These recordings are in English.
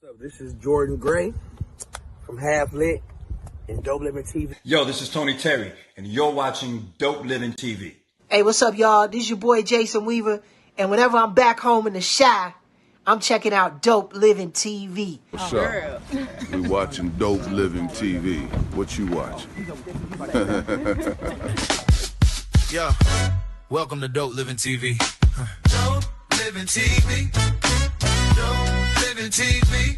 What's up? This is Jordan Gray from Half Lit and Dope Living TV. Yo, this is Tony Terry, and you're watching Dope Living TV. Hey, what's up, y'all? This is your boy Jason Weaver, and whenever I'm back home in the Chi, I'm checking out Dope Living TV. What's up? We watching Dope Living TV. What you watching? Yo, welcome to Dope Living TV. Dope Living TV. Dope Living TV.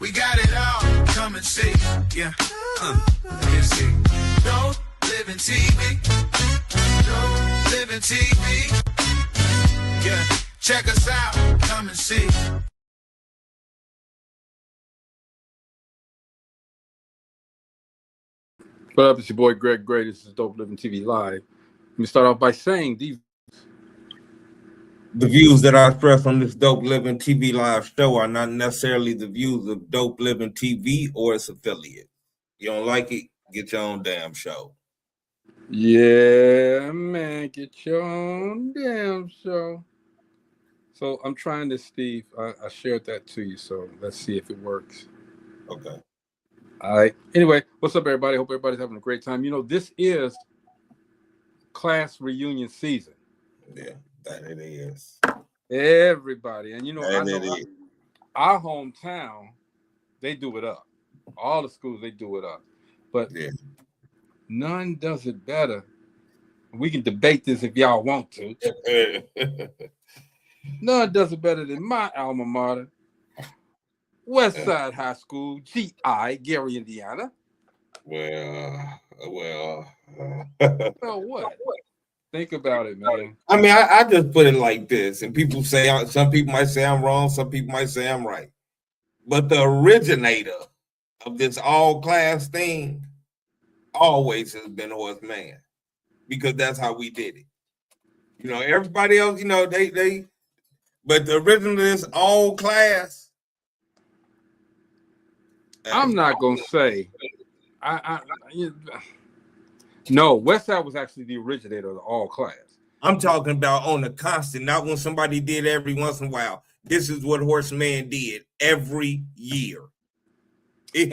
We got it all. Come and see. Yeah. You see. Dope Living TV. Dope Living TV. Yeah. Check us out. Come and see. What up? It's your boy Greg Gray. This is Dope Living TV Live. Let me start off by saying the views that I express on this Dope Living TV live show are not necessarily the views of Dope Living TV or its affiliate. You don't like it? Get your own damn show. Yeah, man, get your own damn show. So I'm trying this, Steve. I shared that to you, so let's see if it works. Okay. All right. Anyway, what's up, everybody? Hope everybody's having a great time. You know, this is class reunion season. Yeah, that it is. Everybody. And, you know, That I know our hometown, they do it up. All the schools, they do it up. But none does it better. We can debate this if y'all want to. None does it better than my alma mater, Westside High School, GI, Gary, Indiana. Well. So what? Think about it, man. I mean, I just put it like this, and people say, some people might say I'm wrong, some people might say I'm right. But the originator of this all-class thing always has been Horace Mann, because that's how we did it. You know, everybody else, you know, but the original of this all-class. I'm not gonna say. No, Westside was actually the originator of the all class. I'm talking about on the constant, not when somebody did every once in a while. This is what Horace Mann did every year. It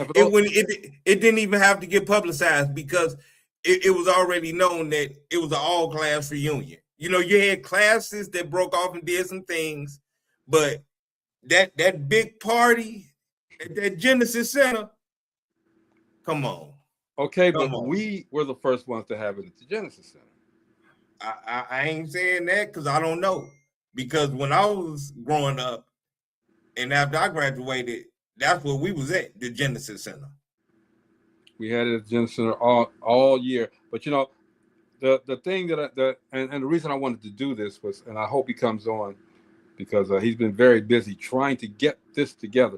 didn't even have to get publicized, because it was already known that it was an all-class reunion. You know, you had classes that broke off and did some things, but that big party at that Genesis Center, come on. Okay, but we were the first ones to have it at the Genesis Center. I ain't saying that because I don't know. Because when I was growing up and after I graduated, that's where we was at, the Genesis Center. We had it at the Genesis Center all year. But, you know, the thing that and the reason I wanted to do this was, and I hope he comes on, because he's been very busy trying to get this together.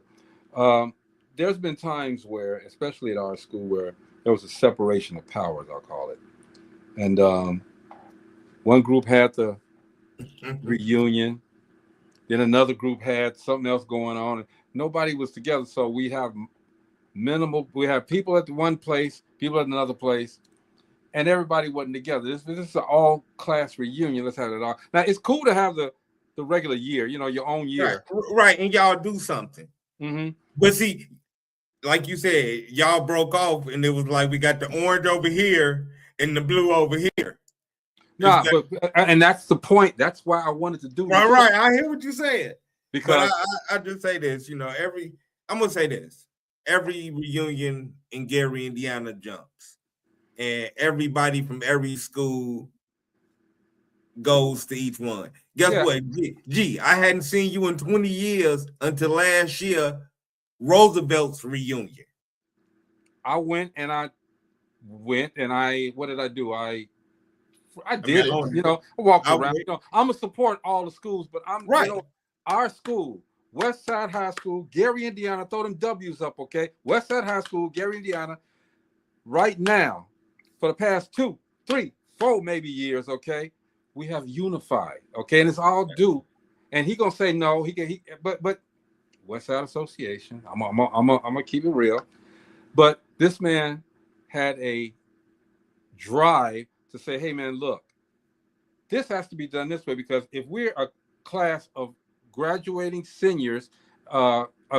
There's been times where, especially at our school, where there was a separation of powers, I'll call it. And one group had the reunion, then another group had something else going on, and nobody was together. So we have people at the one place, people at another place, and everybody wasn't together. This is an all-class reunion. Let's have it all. Now, it's cool to have the regular year, you know, your own year. Right, and y'all do something. Mm-hmm. But see, like you said, y'all broke off, and it was like we got the orange over here and the blue over here. No, and that's the point. That's why I wanted to do this. Right. I hear what you said. Because I just say this, you know, I'm gonna say this. Every reunion in Gary, Indiana jumps, and everybody from every school goes to each one. Guess what? Gee, I hadn't seen you in 20 years until last year. Roosevelt's reunion. I went and what did I do? I did it. You know, I walked around. You know, I'm gonna support all the schools, but I'm right. You know, our school, Westside High School, Gary, Indiana. Throw them W's up, okay? Westside High School, Gary, Indiana. Right now, for the past 2, 3, 4 maybe years, okay, we have unified, okay, and it's all due. And he gonna say no. But Westside Association. I'm gonna keep it real. But this man had a drive to say, hey man, look, this has to be done this way, because if we're a class of graduating seniors,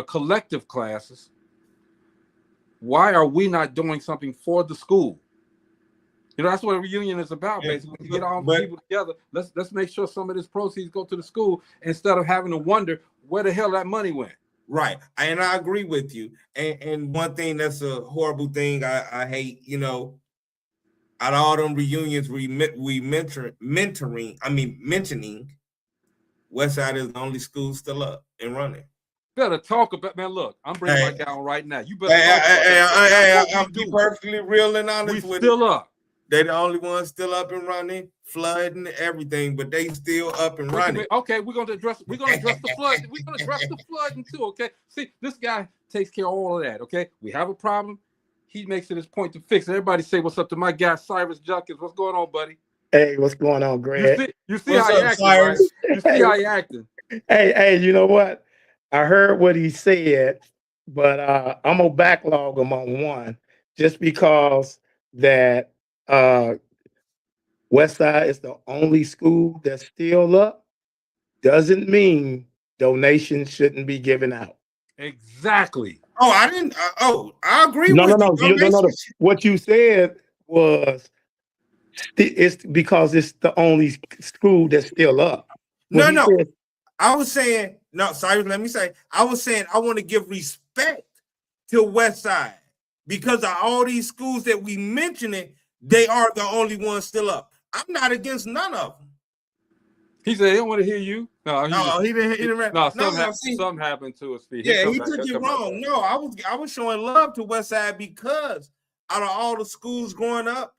collective classes, why are we not doing something for the school? You know, that's what a reunion is about, basically. When you get all the people together, let's make sure some of this proceeds go to the school instead of having to wonder where the hell that money went. Right. And I agree with you. And one thing that's a horrible thing I hate, you know, out of all them reunions we mentioning, Westside is the only school still up and running. Better talk about, man, look, I'm bringing my guy on right now. You better I'm be perfectly real and honest with still up. They're the only ones still up and running, flooding everything, but they still up and running. Okay, we're gonna address the flood. We're gonna address the flooding too. Okay, see, this guy takes care of all of that. Okay, we have a problem. He makes it his point to fix it. Everybody say what's up to my guy Cyrus Judkins. What's going on, buddy? Hey, what's going on, Greg? You see how he acting, right? You see how he acting. Hey, you know what? I heard what he said, but I'm gonna backlog him on one just because that Westside is the only school that's still up. Doesn't mean donations shouldn't be given out. Exactly. Oh, I didn't. I agree. No. What you said was it's because it's the only school that's still up. No. I was saying, no, Cyrus, let me say, I was saying I want to give respect to Westside because of all these schools that we mentioning, they are the only ones still up. I'm not against none of them. He said he don't want to hear you. No, he didn't. No, something happened to his feet. Yeah, he took you wrong. No, I was showing love to Westside because out of all the schools growing up,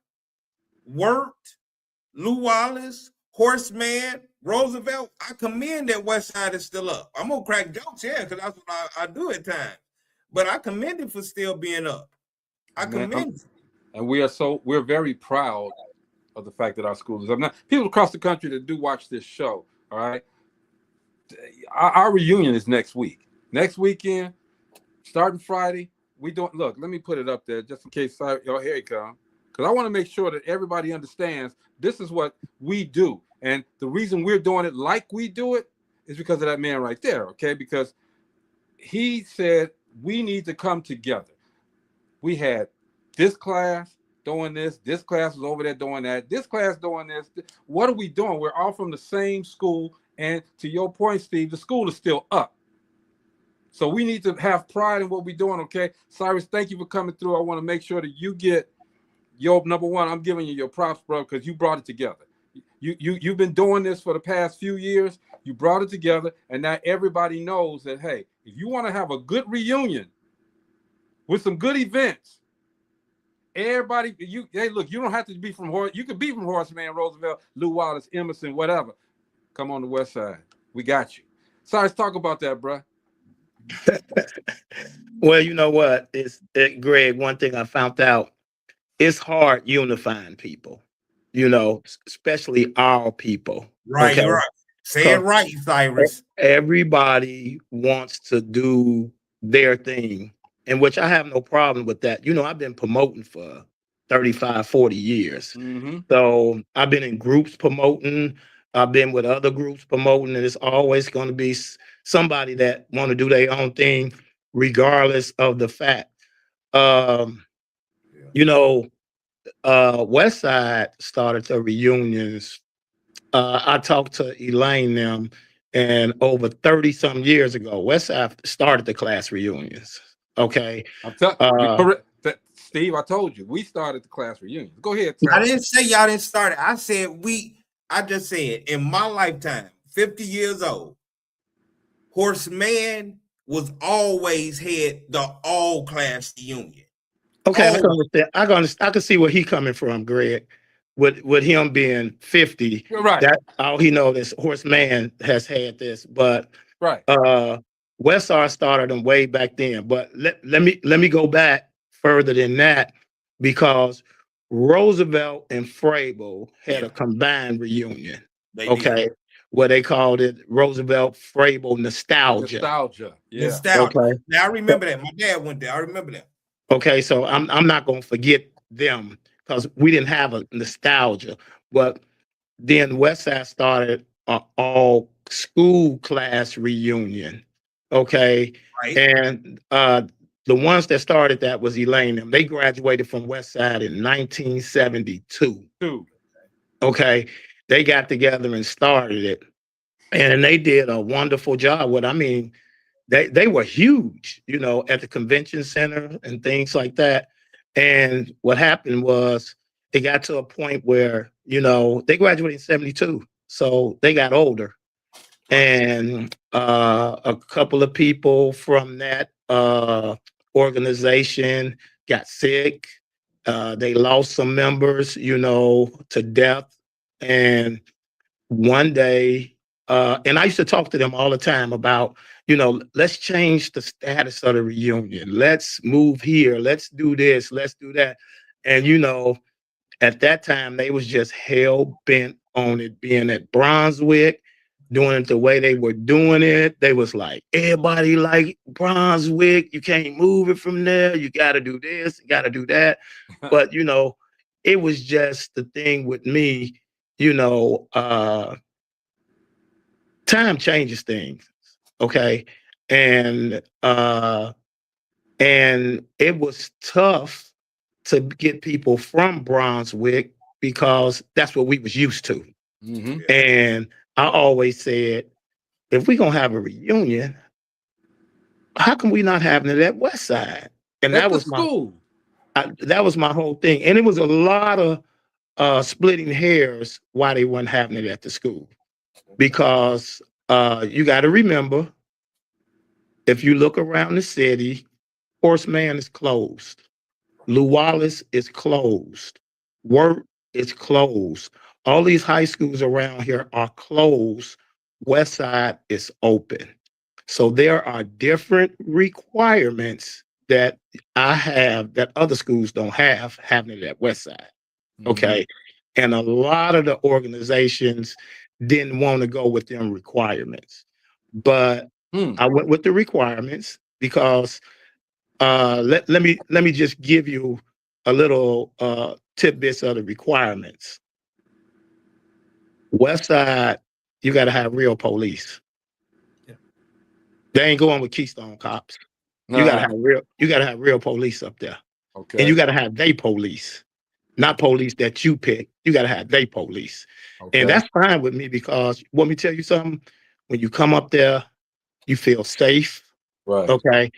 Wirt, Lew Wallace, Horseman, Roosevelt, I commend that Westside is still up. I'm gonna crack jokes, yeah, because that's what I do at times. But I commend it for still being up. I commend it. And we're very proud of the fact that our school is up. Now, people across the country that do watch this show, all right, our reunion is next week. Next weekend, starting Friday, look, let me put it up there just in case y'all here it come. Because I want to make sure that everybody understands this is what we do. And the reason we're doing it like we do it is because of that man right there, okay? Because he said we need to come together. We had this class doing this class was over there doing that, this class doing this. What are we doing? We're all from the same school. And to your point, Steve, the school is still up. So we need to have pride in what we're doing, okay? Cyrus, thank you for coming through. I want to make sure that you get your number one. I'm giving you your props, bro, because you brought it together. You've been doing this for the past few years. You brought it together, and now everybody knows that, hey, if you want to have a good reunion with some good events, everybody, hey, look, you don't have to be from Horse. You could be from Horseman, Roosevelt, Lew Wallace, Emerson, whatever. Come on the West Side. We got you. Cyrus, talk about that, bro. Well, you know what? Greg, one thing I found out, it's hard unifying people, you know, especially our people. Right, okay? Right. Say it right, Cyrus. Everybody wants to do their thing, in which I have no problem with that. You know, I've been promoting for 35, 40 years. Mm-hmm. So I've been in groups promoting. I've been with other groups promoting, and it's always going to be somebody that want to do their own thing, regardless of the fact. You know, West Side started the reunions. I talked to Elaine them, and over 30-some years ago, West Side started the class reunions. Okay. Steve, I told you, we started the class reunions. Go ahead. I didn't say y'all didn't start it. I said I just said in my lifetime, 50 years old, Horseman was always had the all class reunion. Okay, I can understand. I can see where he coming from, Greg. With him being 50, right? That all he knows is Horseman has had this, but right. Westside started them way back then. But let me go back further than that, because Roosevelt and Frable had a combined reunion. Where they called it Roosevelt Frable Nostalgia. Yeah. Nostalgia. Okay. Now I remember that. My dad went there. I remember that. Okay, so I'm not gonna forget them because we didn't have a nostalgia. But then Westside started an all school class reunion. Okay. Right. And the ones that started that was Elaine. They graduated from West Side in 1972. Okay. They got together and started it. And they did a wonderful job. They were huge, at the convention center and things like that. And what happened was it got to a point where, they graduated in 72. So they got older. And a couple of people from that organization got sick. They lost some members, to death. And one day, and I used to talk to them all the time about, let's change the status of the reunion. Let's move here. Let's do this. Let's do that. And, at that time, they was just hell bent on it being at Brunswick, doing it the way they were doing it. They was like, everybody like Brunswick. You can't move it from there. You got to do this. You got to do that. But, it was just the thing with me, time changes things. Okay. And it was tough to get people from Brunswick because that's what we was used to. Mm-hmm. And I always said, if we're going to have a reunion, how come we not having it at West Side? And that was that was my whole thing. And it was a lot of splitting hairs why they weren't having it at the school. Because you got to remember, if you look around the city, Horseman is closed. Lew Wallace is closed. Wirt is closed. All these high schools around here are closed. West Side is open. So there are different requirements that I have that other schools don't have, having it at West Side. Okay. Mm-hmm. And a lot of the organizations didn't want to go with them requirements. But I went with the requirements because let me just give you a little tidbits of the requirements. West Side, you got to have real police. Yeah. They ain't going with Keystone cops. You got to have real police up there. Okay. And you got to have they police, not police that you pick. You got to have they police. Okay. And that's fine with me because let me tell you something. When you come up there, you feel safe. Right. Okay.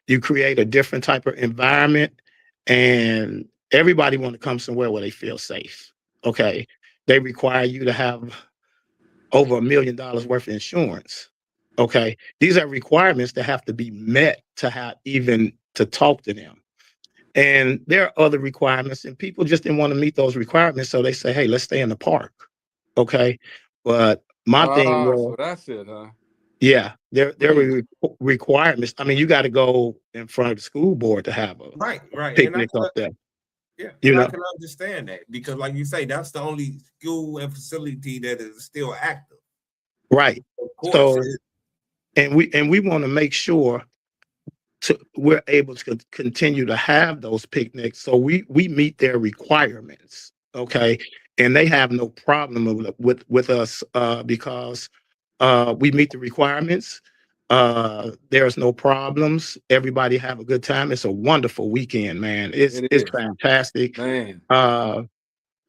You create a different type of environment, and everybody want to come somewhere where they feel safe. Okay. They require you to have over $1 million worth of insurance. Okay. These are requirements that have to be met to talk to them. And there are other requirements, and people just didn't want to meet those requirements. So they say, hey, let's stay in the park. Okay. But my thing was, so that's it, huh? Yeah, there were requirements. I mean, you got to go in front of the school board to have a picnic up there. Yeah, I can understand that because, like you say, that's the only school and facility that is still active. Right. So, and we want to make sure we're able to continue to have those picnics, so we meet their requirements. Okay, and they have no problem with us because. We meet the requirements. There's no problems. Everybody have a good time. It's a wonderful weekend, man. It's fantastic. Man.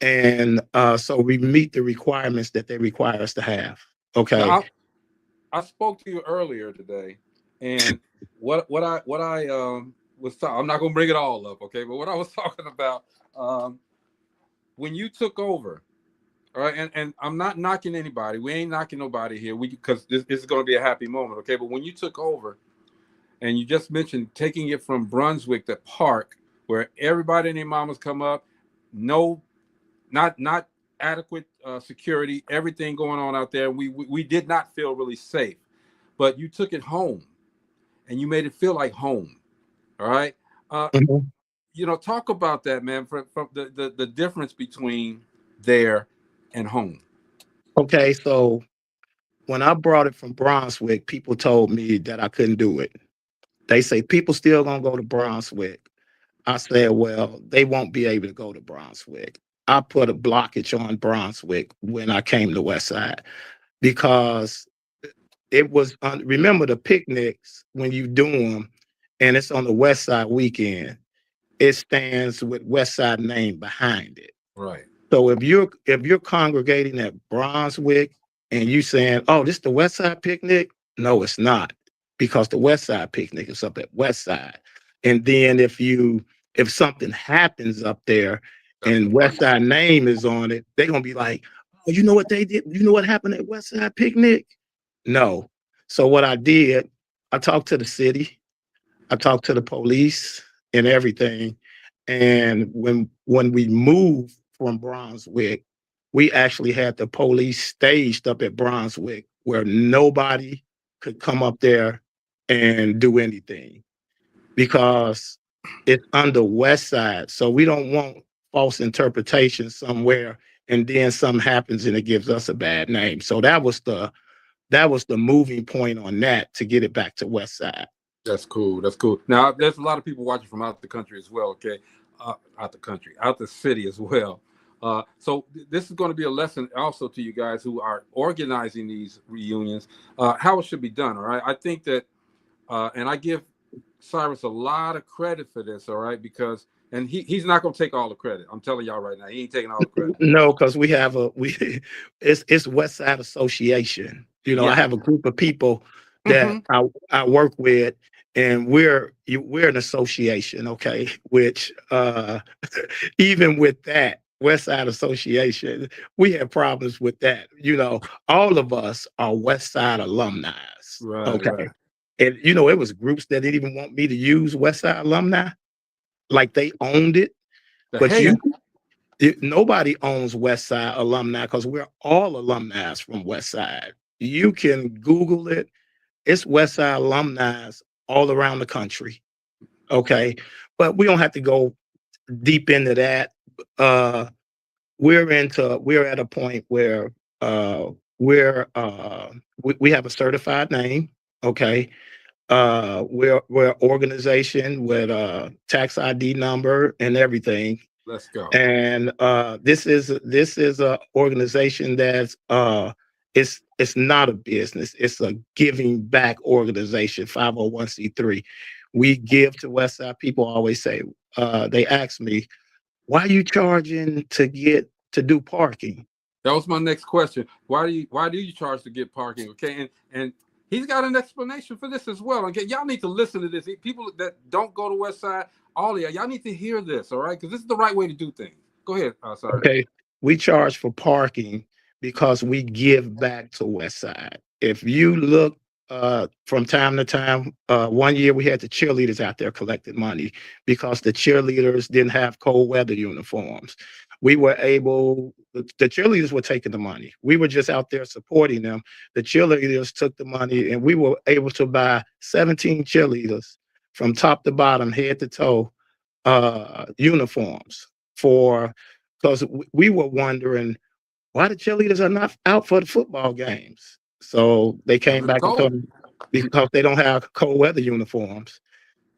So we meet the requirements that they require us to have. Okay. Now, I spoke to you earlier today, and what I was talking. I'm not gonna bring it all up, okay? But what I was talking about when you took over. All right, and I'm not knocking anybody. We ain't knocking nobody here. Because this is going to be a happy moment, okay? But when you took over, and you just mentioned taking it from Brunswick to Park, where everybody and their mamas come up, not adequate security, everything going on out there. We did not feel really safe, but you took it home, and you made it feel like home. All right, talk about that, man. From the difference between there and home. Okay, so when I brought it from Brunswick, people told me that I couldn't do it. They say people still gonna go to Brunswick. I said, well, they won't be able to go to Brunswick. I put a blockage on Brunswick when I came to West Side because it was on, remember the picnics when you do them, and it's on the West Side weekend. It stands with West Side name behind it. Right. So if you're congregating at Brunswick and you saying, "Oh, this is the West Side picnic," no, it's not, because the West Side picnic is up at West Side. And then if something happens up there and West Side name is on it, they're gonna be like, "Oh, you know what they did? You know what happened at West Side picnic?" No. So what I did, I talked to the city, I talked to the police and everything. And when we moved from Brunswick, we actually had the police staged up at Brunswick where nobody could come up there and do anything because it's under West Side. So we don't want false interpretation somewhere and then something happens and it gives us a bad name. So that was the moving point on that to get it back to West Side. That's cool. That's cool. Now, there's a lot of people watching from out the country as well. Okay, out the city as well. So this is going to be a lesson also to you guys who are organizing these reunions, how it should be done. All right. I think that, and I give Cyrus a lot of credit for this. All right, because he's not going to take all the credit. I'm telling y'all right now, he ain't taking all the credit. No, because it's West Side Association. You know, yeah. I have a group of people that I work with, and we're an association, okay? Which even with that West Side Association, we have problems with that. You know, all of us are West Side alumni. Right, okay. Right. And you know, it was groups that didn't even want me to use West Side alumni, like they owned it. But nobody owns West Side alumni because we're all alumni from West Side. You can Google it. It's West Side alumni all around the country. Okay. But we don't have to go deep into that. We're at a point where we have a certified name. Okay. We're an organization with a tax ID number and everything. Let's go. And this is a organization that's it's not a business. It's a giving back organization, 501c3. We give to West Side. People always say, they ask me, why are you charging to do parking? That was my next question. Why do you charge to get parking? Okay, and he's got an explanation for this as well. Okay, y'all need to listen to this. People that don't go to West Side, all of y'all need to hear this, all right? Because this is the right way to do things. Go ahead, sorry. Okay, we charge for parking because we give back to West Side. If you look from time to time, one year we had the cheerleaders out there collecting money because the cheerleaders didn't have cold weather uniforms. We were able, the cheerleaders were taking the money. We were just out there supporting them. The cheerleaders took the money, and we were able to buy 17 cheerleaders from top to bottom, head to toe, uniforms because we were wondering why the cheerleaders are not out for the football games. So they came back and told me because they don't have cold weather uniforms.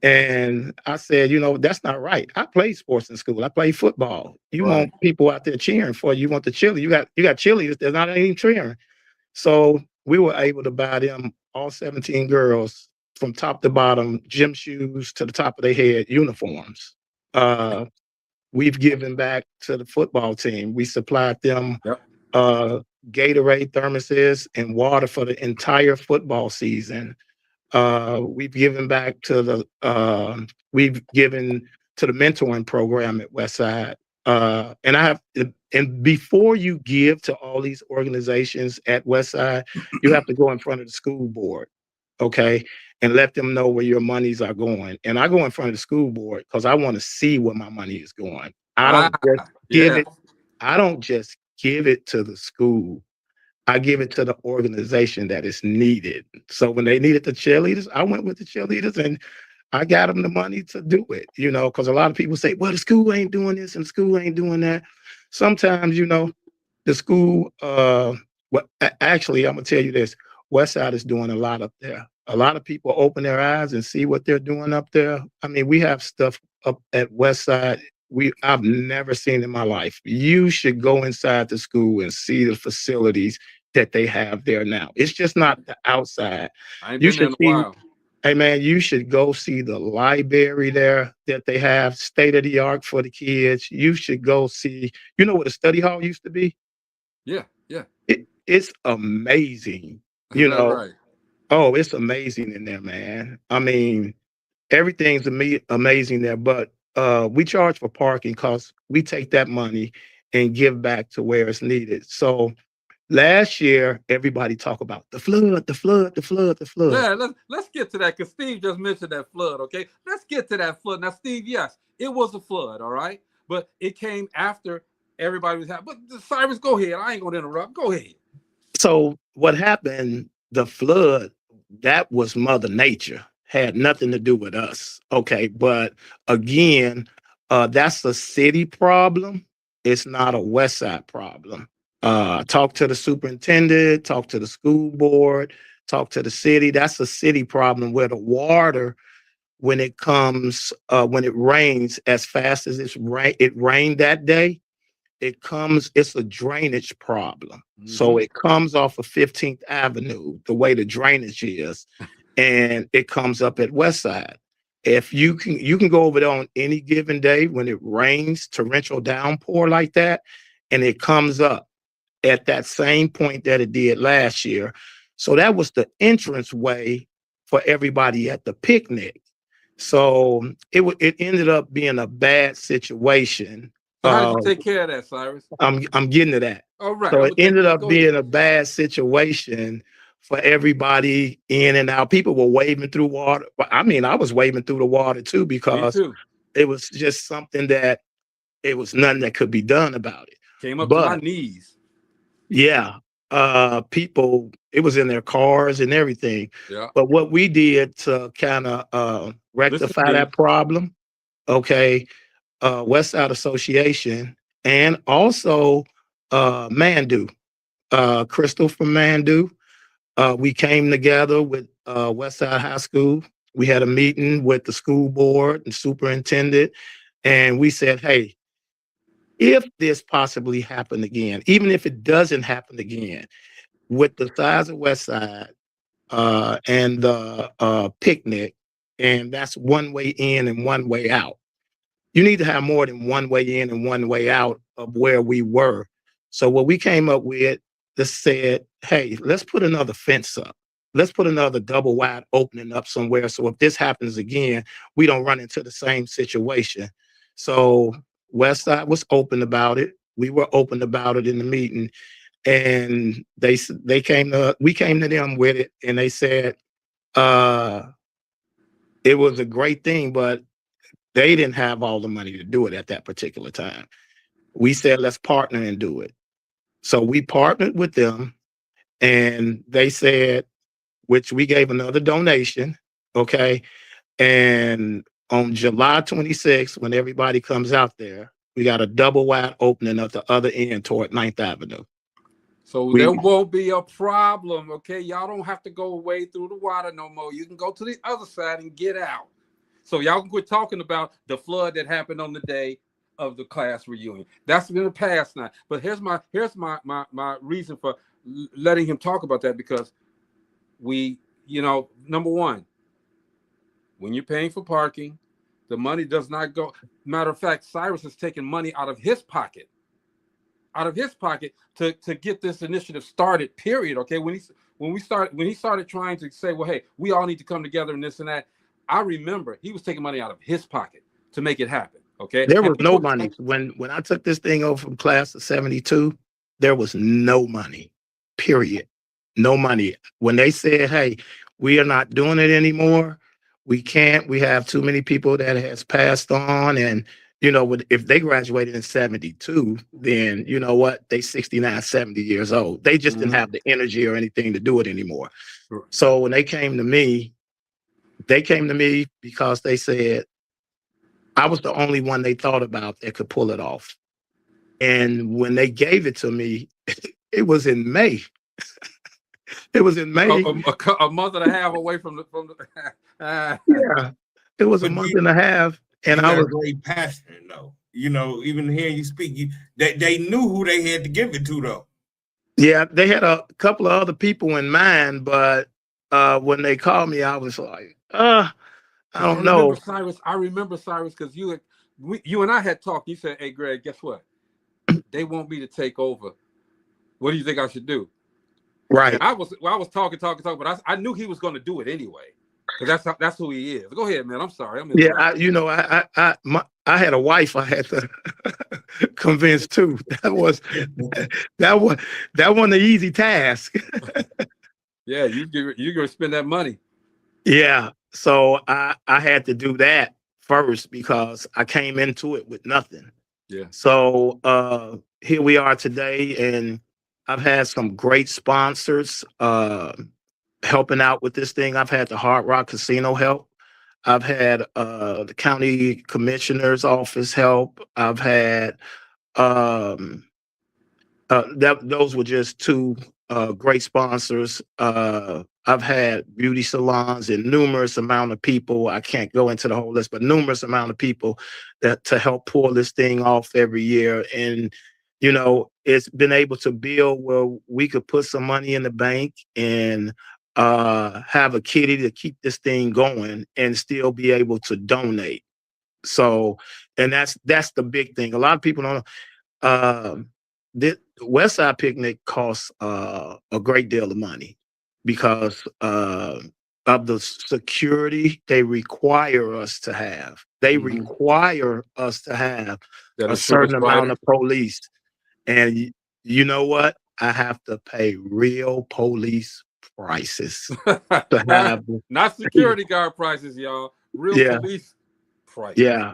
And I said, you know, that's not right. I played sports in school. I played football. You want people out there cheering for you. You want the cheerleaders. You got cheerleaders that's not even cheering. So we were able to buy them, all 17 girls, from top to bottom, gym shoes to the top of their head, uniforms. We've given back to the football team. We supplied them Gatorade thermoses and water for the entire football season. We've given back to the mentoring program at Westside. And before you give to all these organizations at Westside, you have to go in front of the school board, okay, and let them know where your monies are going. And I go in front of the school board because I want to see where my money is going. I don't just give it. I don't just give it to the school. I give it to the organization that is needed. So when they needed the cheerleaders, I went with the cheerleaders and I got them the money to do it, you know, because a lot of people say, well, the school ain't doing this and the school ain't doing that. Sometimes, you know, the school, actually, I'm going to tell you this, Westside is doing a lot up there. A lot of people open their eyes and see what they're doing up there. I mean, we have stuff up at Westside I've never seen in my life. You should go inside the school and see the facilities that they have there now. It's just not the outside. I ain't You been there should in a see, while. hey man, you should go see the library there that they have, state of the art for the kids. You should go see, you know what a study hall used to be? Yeah, yeah. It's amazing. Is that right? Oh, it's amazing in there, man. I mean, everything's amazing there, but we charge for parking because we take that money and give back to where it's needed. So last year, everybody talk about the flood, the flood, the flood, the flood. Yeah, let's get to that because Steve just mentioned that flood. Okay, let's get to that flood now, Steve. Yes, it was a flood, all right, but it came after everybody was happy. But Cyrus, go ahead. I ain't gonna interrupt. Go ahead. So what happened? The flood, that was Mother Nature. Had nothing to do with us. Okay, but again, that's a city problem. It's not a West Side problem. Talk to the superintendent, talk to the school board, talk to the city. That's a city problem where the water, when it comes, when it rains as fast as it rained that day, it's a drainage problem. So it comes off of 15th Avenue, the way the drainage is, and it comes up at West Side. If you can go over there on any given day when it rains, torrential downpour like that, and it comes up at that same point that it did last year. So that was the entrance way for everybody at the picnic. So it ended up being a bad situation. So how did you take care of that, Cyrus? I'm getting to that. All right. So it ended up being a bad situation for everybody in and out. People were wading through water. I mean, I was wading through the water too because it was just something that it was nothing that could be done about it. Came up to my knees. Yeah. People, it was in their cars and everything. Yeah. But what we did to kind of rectify that problem, okay, West Side Association and also Mandu, Crystal from Mandu. We came together with West Side High School. We had a meeting with the school board and superintendent, and we said, hey, if this possibly happened again, even if it doesn't happen again, with the size of West Side and the picnic, and that's one way in and one way out. You need to have more than one way in and one way out of where we were. So what we came up with, just said, hey, let's put another fence up. Let's put another double wide opening up somewhere. So if this happens again, we don't run into the same situation. So West Side was open about it. We were open about it in the meeting. And we came to them with it, and they said it was a great thing, but they didn't have all the money to do it at that particular time. We said, let's partner and do it. So we partnered with them, and they said, which we gave another donation, okay? And on July 26th, when everybody comes out there, we got a double wide opening at the other end toward 9th Avenue. So there won't be a problem, okay? Y'all don't have to go away through the water no more. You can go to the other side and get out. So y'all can quit talking about the flood that happened on the day of the class reunion. That's in the past now. But here's my reason for letting him talk about that, because we, number one, when you're paying for parking, the money does not go. Matter of fact, Cyrus is taking money out of his pocket to get this initiative started, period. Okay. When he started trying to say, well, hey, we all need to come together and this and that, I remember he was taking money out of his pocket to make it happen. Okay. There was no money. When I took this thing over from class of 72, there was no money, period. No money. When they said, hey, we are not doing it anymore, we can't, we have too many people that has passed on. And, if they graduated in 72, then you know what? They 69, 70 years old. They just didn't have the energy or anything to do it anymore. Sure. So when they came to me because they said I was the only one they thought about that could pull it off. And when they gave it to me, it was in May. It was in May. A month and a half away from the yeah, it was a month and a half. And I was great passionate though. Even hearing you speak, they knew who they had to give it to though. Yeah, they had a couple of other people in mind, but when they called me, I was like, I don't know. I remember Cyrus because you and I had talked. You said, "Hey, Greg, guess what? They want me to take over. What do you think I should do?" Right. And I was talking, but I knew he was going to do it anyway because that's who he is. Go ahead, man. I'm sorry. Yeah, I had a wife I had to convince too. That wasn't an easy task. Yeah, you're gonna spend that money. Yeah, so I had to do that first because I came into it with nothing. Yeah. So here we are today, and I've had some great sponsors helping out with this thing. I've had the Hard Rock Casino help. I've had the county commissioner's office help. I've had those were just two great sponsors. I've had beauty salons and numerous amount of people. I can't go into the whole list, but numerous amount of people that to help pull this thing off every year. And it's been able to build where we could put some money in the bank and have a kitty to keep this thing going and still be able to donate. So, and that's the big thing. A lot of people don't know. The West Side Picnic costs a great deal of money because of the security they require us to have. They require us to have a certain amount of police. And you know what? I have to pay real police prices to have not security guard prices, y'all. Real police prices. Yeah.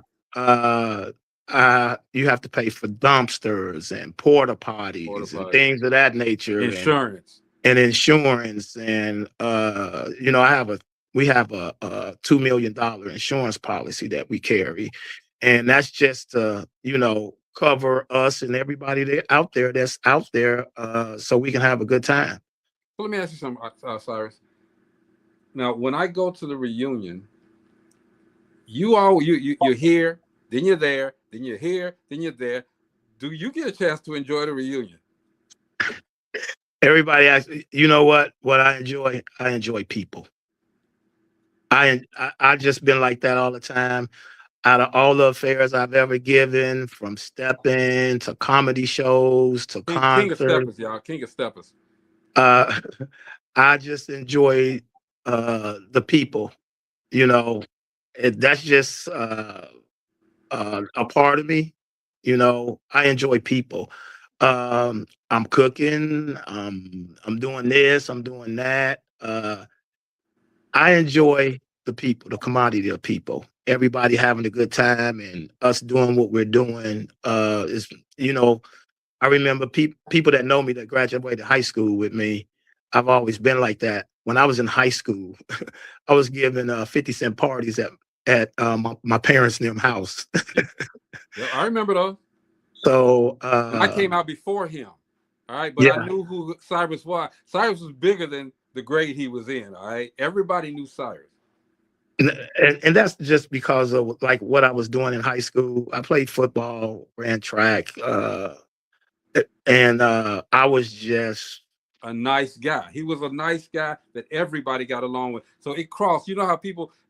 You have to pay for dumpsters and porta potties and things of that nature. Insurance. And insurance. And we have a $2 million insurance policy that we carry. And that's just cover us and everybody that's out there so we can have a good time. So let me ask you something, Cyrus. Now, when I go to the reunion, you're here, then you're there, then you're here, then you're there. Do you get a chance to enjoy the reunion? Everybody asks, you know what I enjoy? I enjoy people. I just been like that all the time. Out of all the affairs I've ever given, from step-in to comedy shows to concerts. King of steppers, y'all. King of steppers. I just enjoy the people. That's just a part of me. I enjoy people. I'm cooking. I'm doing this. I'm doing that. I enjoy the people, the commodity of people. Everybody having a good time and us doing what we're doing. I remember people that know me that graduated high school with me. I've always been like that. When I was in high school, I was giving 50-cent parties at my parents' house. Yeah, I remember those. So I came out before him. All right, but I knew who Cyrus was. Cyrus was bigger than the grade he was in. All right, everybody knew Cyrus. And that's just because of like what I was doing in high school. I played football, ran track, and I was just a nice guy. He was a nice guy that everybody got along with. So it crossed. You know how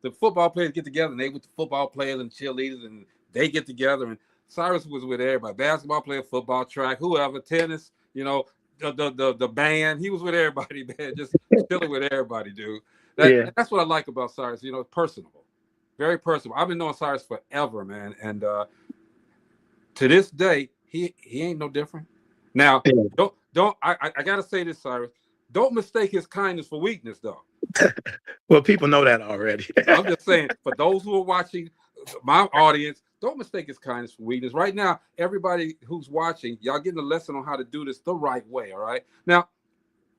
the football players get together, and they with the football players and cheerleaders, and they get together. And Cyrus was with everybody: basketball player, football, track, whoever, tennis. The band. He was with everybody, man. Just chilling with everybody, dude. That's what I like about Cyrus. Personable, very personable. I've been knowing Cyrus forever, man, and to this day, he ain't no different. Now, I gotta say this, Cyrus. Don't mistake his kindness for weakness, though. Well, people know that already. I'm just saying, for those who are watching, my audience, don't mistake his kindness for weakness. Right now, everybody who's watching, y'all getting a lesson on how to do this the right way. All right. Now,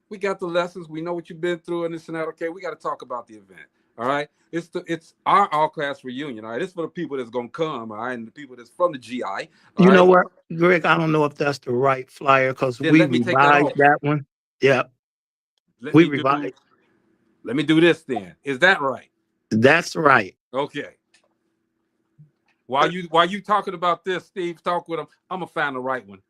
we got the lessons. We know what you've been through and this and that. Okay, we got to talk about the event. All right. It's our all-class reunion. All right. It's for the people that's gonna come. All right, and the people that's from the GI. You know what, Greg? I don't know if that's the right flyer because we revised that one. Yeah. Let me do this then. Is that right? That's right. Okay. While you talking about this, Steve, talk with him. I'm gonna find the right one.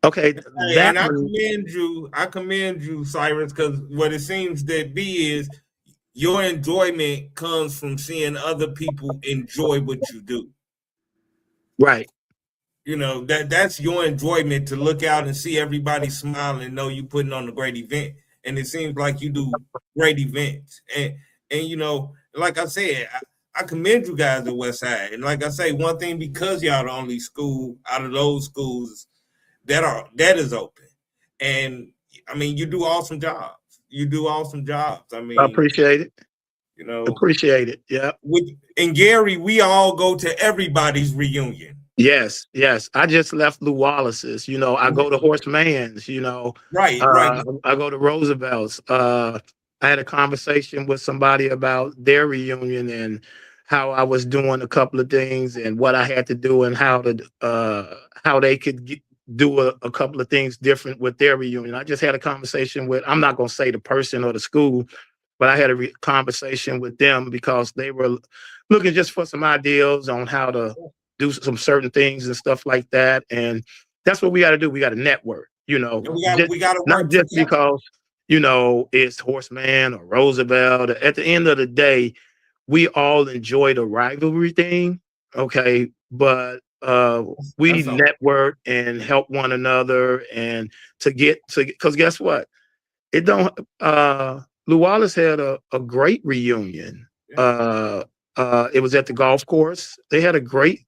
Okay, Hey, that and one. I commend you, Cyrus, because what it seems to be is your enjoyment comes from seeing other people enjoy what you do. Right. You know, that's your enjoyment, to look out and see everybody smile and know you putting on a great event. And it seems like you do great events. And you know, like I said, I commend you guys at West Side. And like I say, one thing, because y'all the only school out of those schools that is open. And I mean, you do awesome jobs. You do awesome jobs. I I mean, appreciate it. you know, Appreciate it. Yeah. and Gary, we all go to everybody's reunion. Yes, yes. I just left Lou Wallace's. You know, I go to Horseman's. You know, Right, right. I go to Roosevelt's. I had a conversation with somebody about their reunion and how I was doing a couple of things and what I had to do and how they could do a couple of things different with their reunion. I just had a conversation with. I'm not going to say the person or the school, but I had a conversation with them because they were looking just for some ideas on how to do some certain things and stuff like that. And that's what we got to do. We got to network, you know, We got to not work just together. because, you know, it's Horseman or Roosevelt. At the end of the day, we all enjoy the rivalry thing. Okay. But we That's all. network and help one another and because guess what? It don't, Lou Wallace had a great reunion. It was at the golf course. They had a great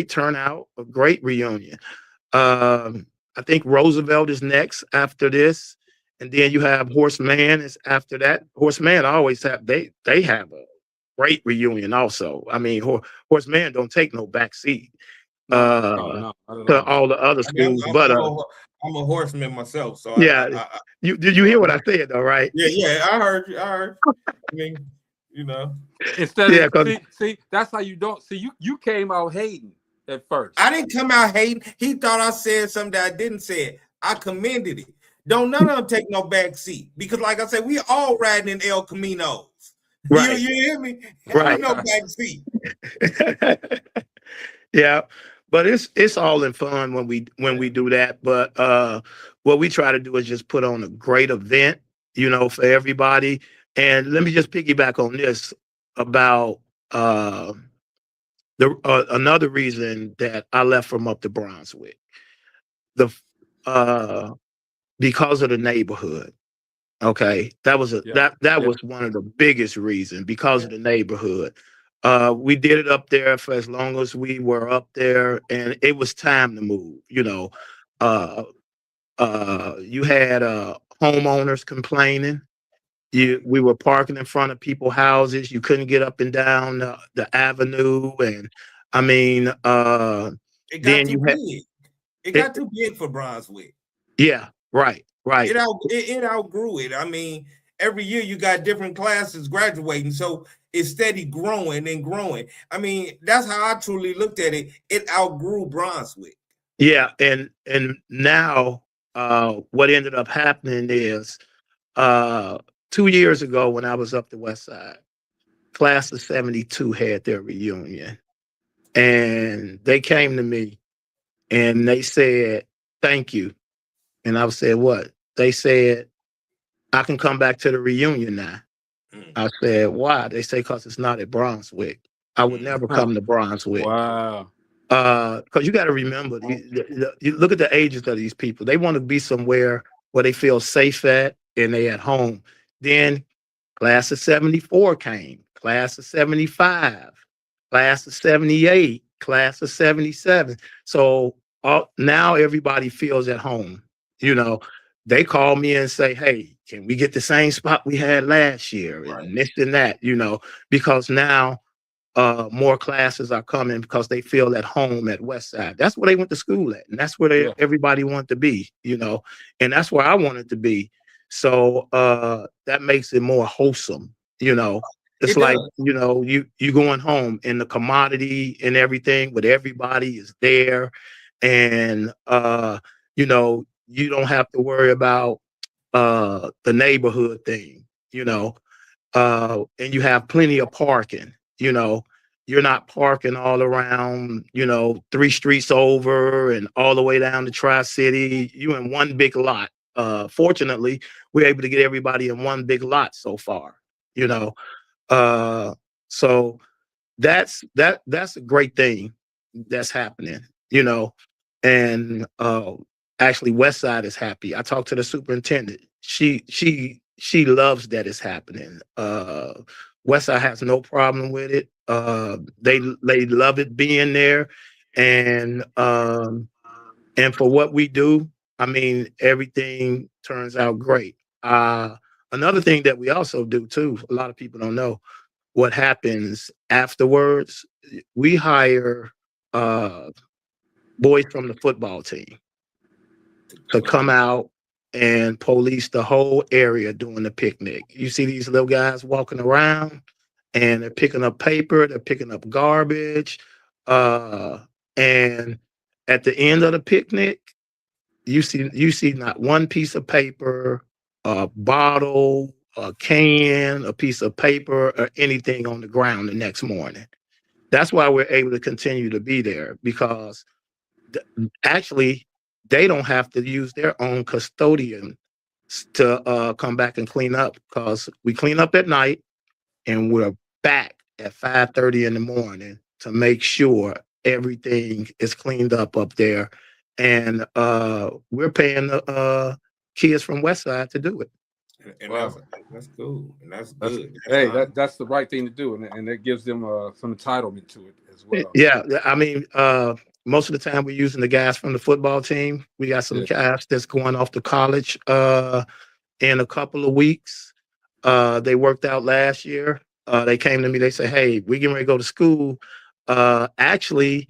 turnout, a great reunion. I think Roosevelt is next after this, and then you have Horseman is after that. Horseman always they have a great reunion also. I mean, Horseman don't take no back seat No, to all the other I mean, schools, but I'm a horseman myself, so yeah, did you hear what I said though, right? yeah, I heard you. I mean, you know, Instead Yeah, of see, that's how you don't see. You came out hating at first. I didn't come out hating. He thought I said something that I didn't say. It. I commended it. Don't none of them take no back seat, because, like I said, we all riding in El Caminos. Right. You hear me? Right. Ain't no back seat. Yeah, but it's all in fun when we do that. But what we try to do is just put on a great event, you know, for everybody. And let me just piggyback on this about another reason that I left from up to Brunswick. Because of the neighborhood. Okay, that was was one of the biggest reasons, because of the neighborhood. We did it up there for as long as we were up there, and it was time to move. You know, you had homeowners complaining. We were parking in front of people's houses. You couldn't get up and down the avenue, and I mean, It got then too big. It got too big for Brunswick. Yeah, right. It outgrew it. I mean, every year you got different classes graduating, so it's steady growing and growing. I mean, that's how I truly looked at it. It outgrew Brunswick. Yeah, and now what ended up happening is 2 years ago when I was up the West Side, class of 72 had their reunion, and they came to me and they said, "Thank you." And I said, "What?" They said, "I can come back to the reunion now." I said, "Why?" They say, "Because it's not at Brunswick." I would never come to Brunswick. Wow. Because you got to remember, you look at the ages of these people. They want to be somewhere where they feel safe at and they at home. Then class of 74 came, class of 75, class of 78, class of 77. So now everybody feels at home. You know, they call me and say, "Hey, can we get the same spot we had last year?" And this and that, you know, because now more classes are coming because they feel at home at West Side. That's where they went to school at, and that's where everybody wanted to be, you know, and that's where I wanted to be. So that makes it more wholesome, you know. It's like, you know, you going home and the commodity and everything, but everybody is there, and you know, you don't have to worry about the neighborhood thing, you know, and you have plenty of parking, you know. You're not parking all around, 3 streets over and all the way down to Tri-City. You in one big lot. Fortunately, we're able to get everybody in one big lot so far, so that's a great thing that's happening, and actually West Side is happy. I talked to the superintendent. She loves that it's happening. West Side has no problem with it. They love it being there, and for what we do, I mean, everything turns out great. Another thing that we also do too, a lot of people don't know what happens afterwards. We hire boys from the football team to come out and police the whole area during the picnic. You see these little guys walking around and they're picking up paper, they're picking up garbage. And at the end of the picnic, you see not one piece of paper, a bottle, a can, a piece of paper, or anything on the ground the next morning. That's why we're able to continue to be there, because actually they don't have to use their own custodian to come back and clean up, because we clean up at night and we're back at 5:30 in the morning to make sure everything is cleaned up there. And we're paying the kids from Westside to do it. And that's cool. And that's good. That's the right thing to do. And that gives them some entitlement to it as well. Yeah. I mean, most of the time we're using the guys from the football team. We got some guys that's going off to college in a couple of weeks. They worked out last year. They came to me, they said, hey, we getting ready to go to school. Actually,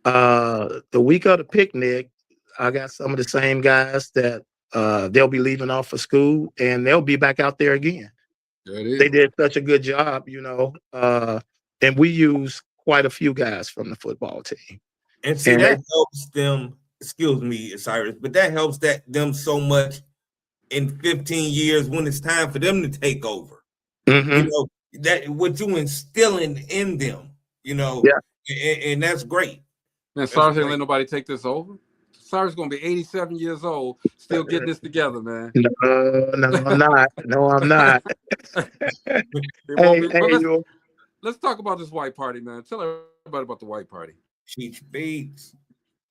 the week of the picnic, I got some of the same guys that they'll be leaving off for school and they'll be back out there again. They did such a good job, and we use quite a few guys from the football team. And see, that helps them, excuse me, Cyrus, but that helps them so much in 15 years when it's time for them to take over. Mm-hmm. That what you instilling in them, and that's great. Man, Cyrus ain't let nobody take this over. Cyrus gonna be 87 years old, still getting this together, man. No, I'm not. No, I'm not. Let's talk about this white party, man. Tell everybody about the white party. Chief Beats.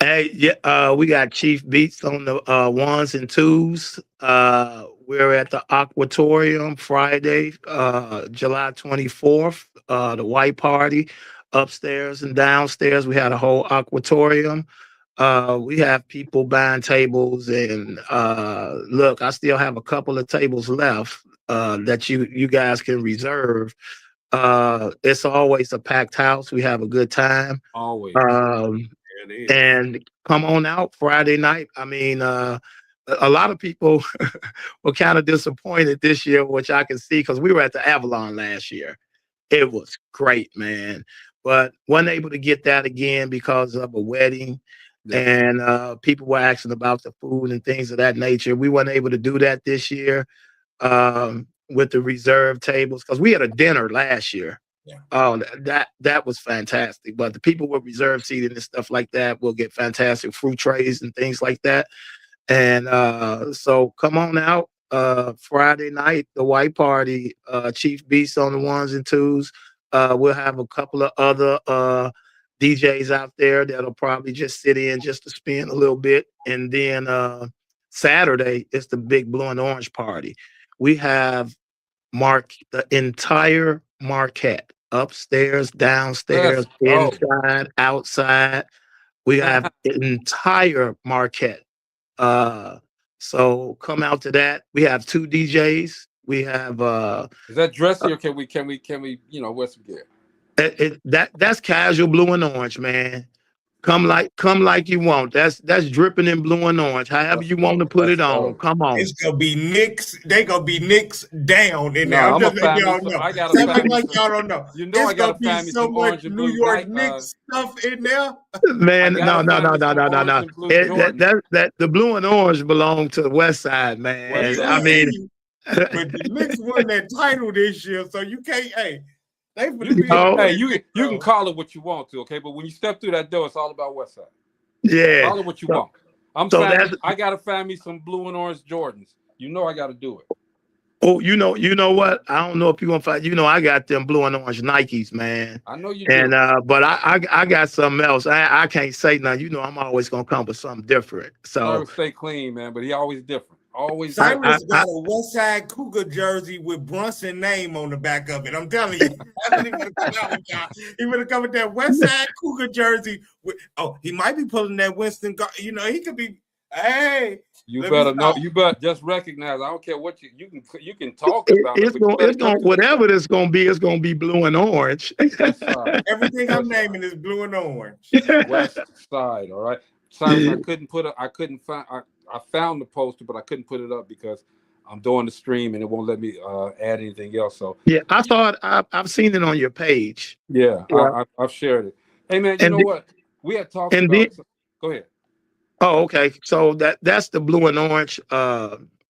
Hey, yeah, we got Chief Beats on the ones and twos. We're at the Aquatorium Friday, July 24th. The white party, upstairs and downstairs. We had a whole Aquatorium. We have people buying tables, and look, I still have a couple of tables left that you guys can reserve. It's always a packed house. We have a good time. Always. And come on out Friday night. I mean, a lot of people were kind of disappointed this year, which I can see, because we were at the Avalon last year. It was great, man, but wasn't able to get that again because of a wedding. And people were asking about the food and things of that nature. We weren't able to do that this year with the reserved tables, because we had a dinner last year. Yeah. Oh, that was fantastic. But the people with reserved seating and stuff like that will get fantastic fruit trays and things like that. And so come on out Friday night, the white party, Chief Beast on the ones and twos. We'll have a couple of other DJs out there that'll probably just sit in just to spin a little bit. And then Saturday is the big blue and orange party. We have the entire Marquette, upstairs, downstairs, inside, outside. We have the entire Marquette. So come out to that. We have 2 DJs. We have is that dressy or can we wear some gear? That's casual blue and orange, man. Come like you want. That's dripping in blue and orange. However you want to put it on. Come on. It's gonna be Knicks. They gonna be Knicks down in there. I'm just letting y'all know. I got like y'all don't know. You know, I got to find me so much New York Knicks stuff in there. Man, no. That the blue and orange belong to the West Side, man. I mean, but the Knicks won that title this year, so you can't. Hey, They hey, you can call it what you want to, okay? But when you step through that door, it's all about West Side. Yeah. Call it what you want. I gotta find me some blue and orange Jordans. You know I gotta do it. Oh, you know what? I don't know if you're gonna find. I got them blue and orange Nikes, man. I know you do. And but I got something else. I can't say nothing. I'm always gonna come with something different. So stay clean, man. But he always different. Always. Cyrus got a West Side Cougar jersey with Brunson name on the back of it. I'm telling you, he would have come with that West Side Cougar jersey. He might be pulling that Winston. He could be. Hey, you better know. You better just recognize. I don't care what you can talk about. It's going whatever it's gonna be. It's gonna be blue and orange. Everything I'm naming is blue and orange. West Side. All right. Cyrus, I found the poster, but I couldn't put it up because I'm doing the stream and it won't let me add anything else. So yeah, I thought I've seen it on your page. Yeah. I've shared it. Hey man, you know what? We had talked about. Go ahead. Oh, okay. So that's the blue and orange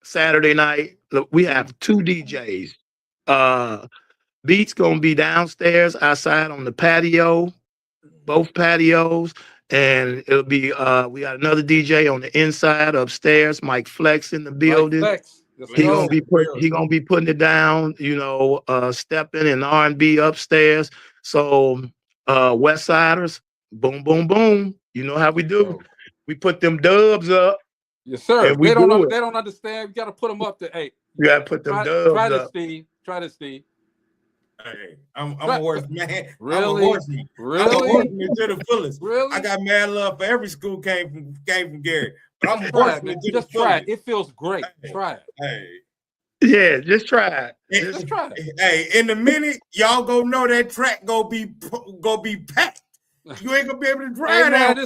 Saturday night. Look, we have 2 DJs. Beats gonna be downstairs outside on the patio, both patios. And it'll be we got another DJ on the inside upstairs, Mike Flex in the building. He gonna be putting it down, stepping and R&B upstairs. So West Siders, boom, boom, boom. You know how we do. We put them dubs up. Yes, sir. They don't understand. You gotta put them up there. Hey, you gotta put them dubs up. Try this, Steve. Hey, I'm a horseman. Really? I'm a horseman. Really? I'm a horseman to the fullest. Really? I got mad love for every school came from Gary. But I'm a horseman to the fullest. Try it. It feels great. Hey, try it. Hey. Yeah, just try it. Just try it. Hey, in a minute, y'all gonna know that track gonna be packed. You ain't gonna be able to drive that.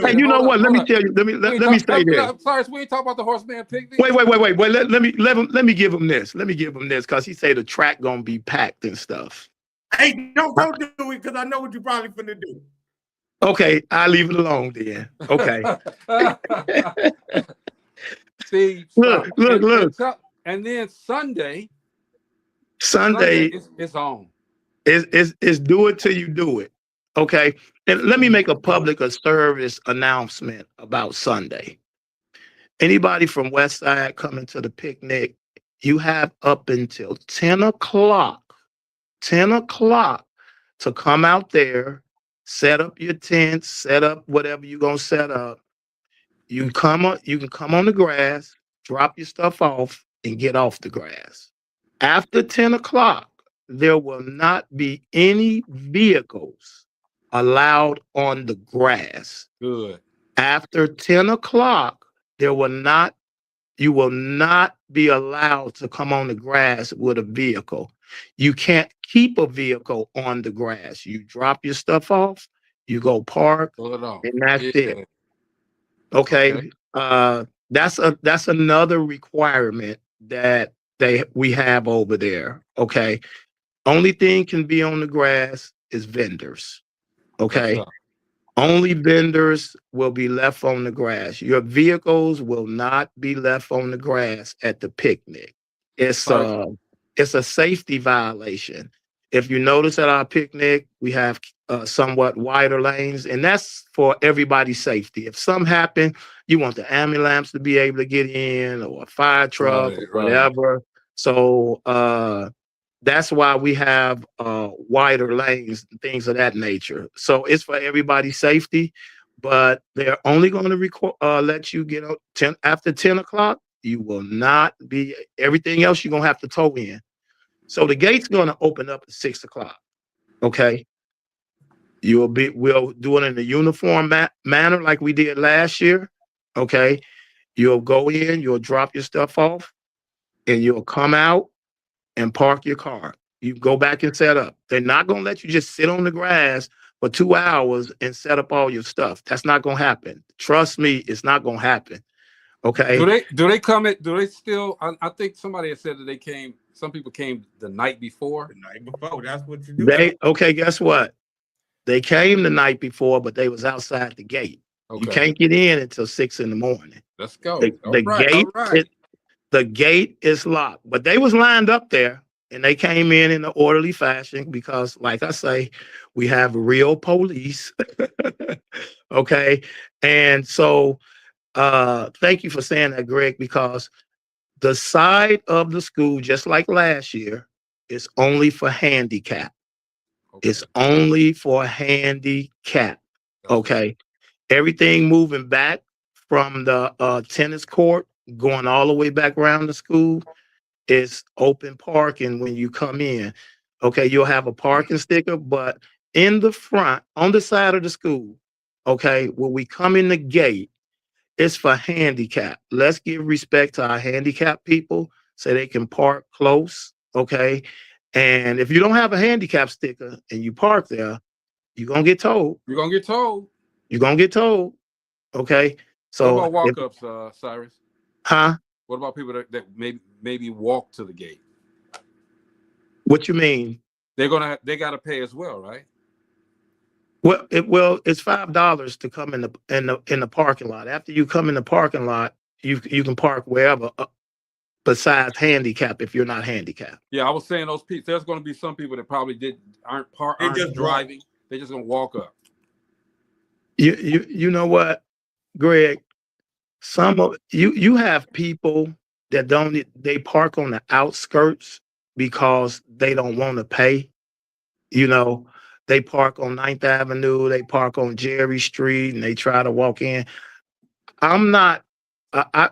Hey, you know what? Let me tell you. Let me say this. I'm sorry, we ain't talking about the horseman picnic. Wait. Let me give him this. Let me give him this because he say the track gonna be packed and stuff. Hey, don't do it because I know what you're probably finna do. Okay, I'll leave it alone then. Okay. See, look. And then Sunday it's on. It's do it till you do it. Okay. And let me make a service announcement about Sunday. Anybody from West Side coming to the picnic, you have up until 10 o'clock to come out there, set up your tents, set up whatever you're going to set up. You can come on the grass, drop your stuff off, and get off the grass. After 10 o'clock, there will not be any vehicles allowed on the grass. Good. After 10 o'clock, you will not be allowed to come on the grass with a vehicle. You can't keep a vehicle on the grass. You drop your stuff off, you go park, and that's it. Okay. That's another requirement that we have over there. Okay. Only thing can be on the grass is vendors. Okay. Only vendors will be left on the grass. Your vehicles will not be left on the grass at the picnic. It's a safety violation. If you notice at our picnic, we have somewhat wider lanes, and that's for everybody's safety. If something happen, you want the ambulance to be able to get in, or a fire truck, or whatever. So that's why we have wider lanes and things of that nature. So it's for everybody's safety, but they're only going to let you get up after 10 o'clock. You will not be, everything else you're going to have to tow in. So the gate's going to open up at 6 o'clock. Okay. We'll do it in a uniform manner like we did last year. Okay. You'll go in, you'll drop your stuff off, and you'll come out and park your car. You go back and set up. They're not going to let you just sit on the grass for 2 hours and set up all your stuff. That's not going to happen. Trust me, it's not going to happen. Okay. Do they still, I think somebody had said that some people came the night before. The night before, that's what you do. Okay, guess what? They came the night before, but they was outside the gate. Okay. You can't get in until 6 in the morning. Let's go. The gate is locked, but they was lined up there. and they came in an orderly fashion because, like I say, we have real police. Okay. And so thank you for saying that, Greg, because the side of the school, just like last year, is only for handicap. Okay. It's only for handicap. Okay. Everything moving back from the tennis court, going all the way back around the school, is open parking when you come in. Okay, you'll have a parking sticker, but in the front, on the side of the school, okay, when we come in the gate, it's for handicap. Let's give respect to our handicap people so they can park close. Okay. And if you don't have a handicap sticker and you park there, you're gonna get told. You're gonna get told. You're gonna get told. Okay. So what about walk-ups, Cyrus? Huh? What about people that maybe walk to the gate? What you mean? They gotta pay as well, right? Well, it's $5 to come in the parking lot. After you come in the parking lot, you can park wherever besides handicap if you're not handicapped. Yeah, I was saying those people. There's going to be some people that probably aren't driving. They're just going to walk up. You know what, Greg? Some of you have people that they park on the outskirts because they don't want to pay. You know, they park on 9th Avenue, they park on Jerry Street, and they try to walk in. I'm not.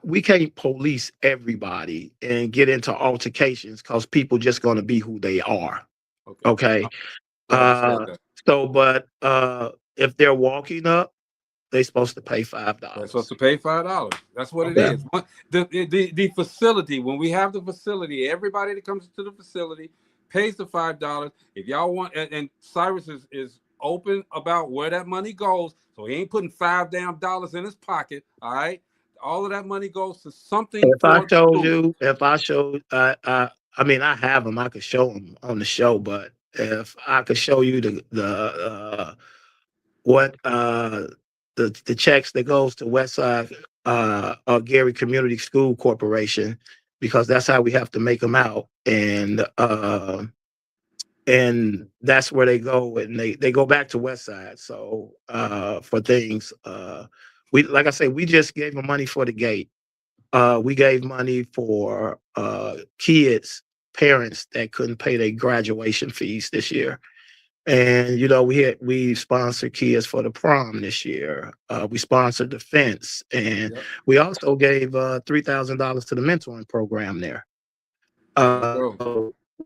We can't police everybody and get into altercations because people just going to be who they are. Okay. But if they're walking up, they're supposed to pay $5. They're supposed to pay $5. That's what it is. The facility, when we have the facility, everybody that comes to the facility pays the $5. If y'all want, and Cyrus is open about where that money goes, so he ain't putting $5 damn in his pocket. All right. All of that money goes to something. If I showed, I mean, I have them. I could show them on the show, but if I could show you the checks that goes to Westside Gary Community School Corporation, because that's how we have to make them out, and that's where they go, and they go back to Westside. So for things, like I say, we just gave them money for the gate. We gave money for kids, parents that couldn't pay their graduation fees this year. And, you know, we sponsored kids for the prom this year. We sponsored the fence. And we also gave $3,000 to the mentoring program there.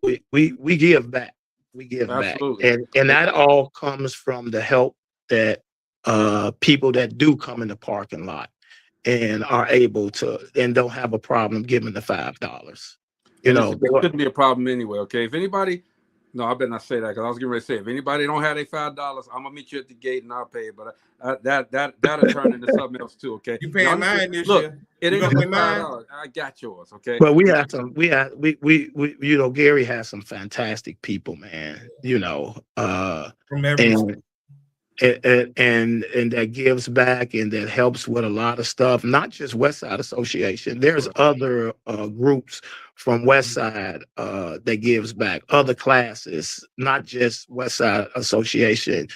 We give back. We give Absolutely. back. And that all comes from the help that people that do come in the parking lot and are able to and don't have a problem giving the $5. You know, it shouldn't be a problem anyway. Okay, if anybody, no, I better not say that because I was getting ready to say if anybody don't have their $5, I'm gonna meet you at the gate and I'll pay it. But that'll turn into something else too. Okay, you paying mine this look, year? It ain't $5. I got yours. Okay, but we you know, Gary has some fantastic people, man. You know, from every and that gives back and that helps with a lot of stuff, not just Westside Association. There's other groups from Westside that gives back, other classes, not just Westside Association.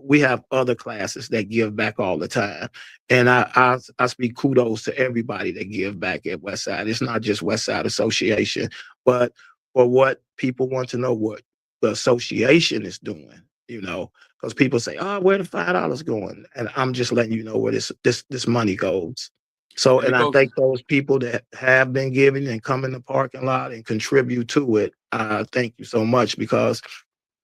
We have other classes that give back all the time. And I speak kudos to everybody that give back at Westside. It's not just Westside Association, but for what people want to know what the association is doing, you know, because people say, oh, where the $5 going? And I'm just letting you know where this money goes. So, and I thank those people that have been giving and come in the parking lot and contribute to it. Thank you so much, because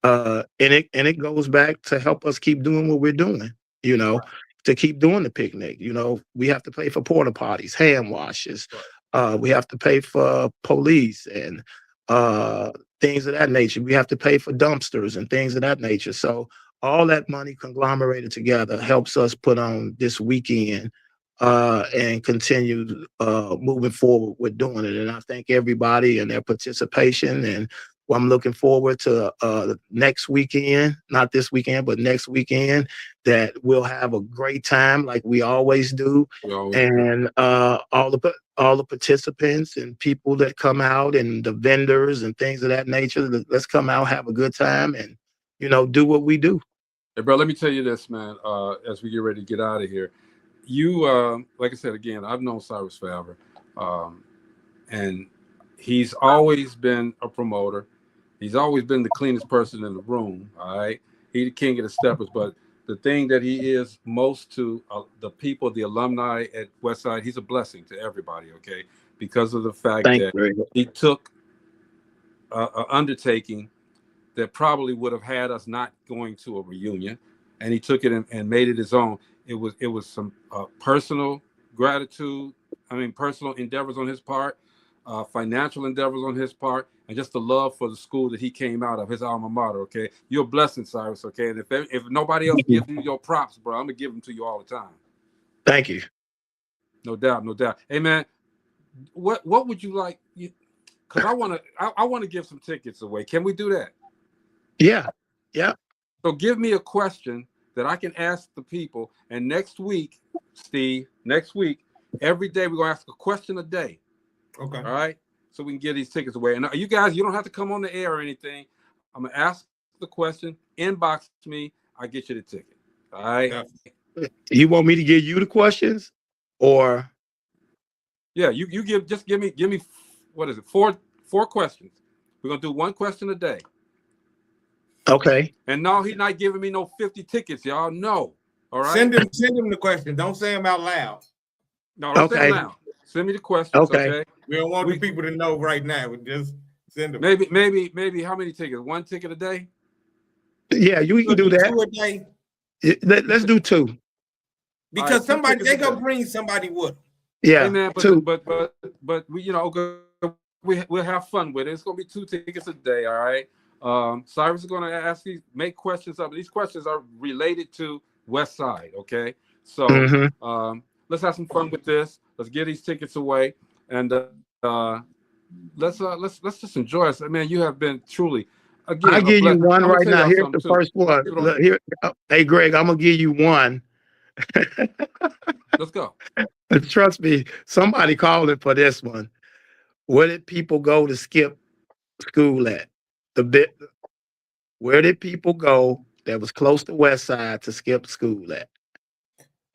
and it goes back to help us keep doing what we're doing, you know, to keep doing the picnic. You know, we have to pay for porta potties, hand washes. We have to pay for police and things of that nature. We have to pay for dumpsters and things of that nature. So all that money conglomerated together helps us put on this weekend and continue moving forward with doing it. And I thank everybody and their participation. And I'm looking forward to next weekend, not this weekend, but next weekend, that we'll have a great time like we always do. And all the participants and people that come out and the vendors and things of that nature, let's come out, have a good time, and, you know, do what we do. Hey, bro, let me tell you this, man, as we get ready to get out of here. You, like I said, again, I've known Cyrus forever. And he's always been a promoter. He's always been the cleanest person in the room, all right? He's the king of the steppers, but the thing that he is most to the people, the alumni at Westside, he's a blessing to everybody, okay? Because of the fact that he took an undertaking that probably would have had us not going to a reunion, and he took it and made it his own. It was some personal gratitude, personal endeavors on his part, financial endeavors on his part, and just the love for the school that he came out of, his alma mater, okay? You're a blessing, Cyrus, okay? And if nobody else gives you your props, bro, I'm going to give them to you all the time. Thank you. No doubt, no doubt. Hey, man, what would you like? Because I want to give some tickets away. Can we do that? Yeah, yeah. So give me a question that I can ask the people, and next week, Steve, every day we're going to ask a question a day. Okay. All right. So we can get these tickets away. And you guys, you don't have to come on the air or anything. I'm going to ask the question, inbox me, I'll get you the ticket. All right. Yeah. You want me to give you the questions, or? Yeah, you give me, what is it? Four questions. We're going to do one question a day. Okay. And no, he's not giving me no 50 tickets, y'all. No. All right. Send him the question. Don't say them out loud. No, don't say them loud. Send me the questions. Okay. We don't want the people to know right now. We just send them. Maybe how many tickets? One ticket a day? Yeah, you can do that. 2 a day. Let's do 2. Because they gonna bring somebody with them. Yeah, hey man, 2. But we, we'll have fun with it. It's gonna be 2 tickets a day. All right. Cyrus is gonna make questions up. These questions are related to West Side. Okay. So let's have some fun with this. Let's get these tickets away, and let's just enjoy it. Man, you have been truly. Again, I'll give you one right now. Here's the first one. Here, hey, Greg, I'm gonna give you one. Let's go. Trust me, somebody called it for this one. Where did people go to skip school at? Where did people go that was close to West Side to skip school at?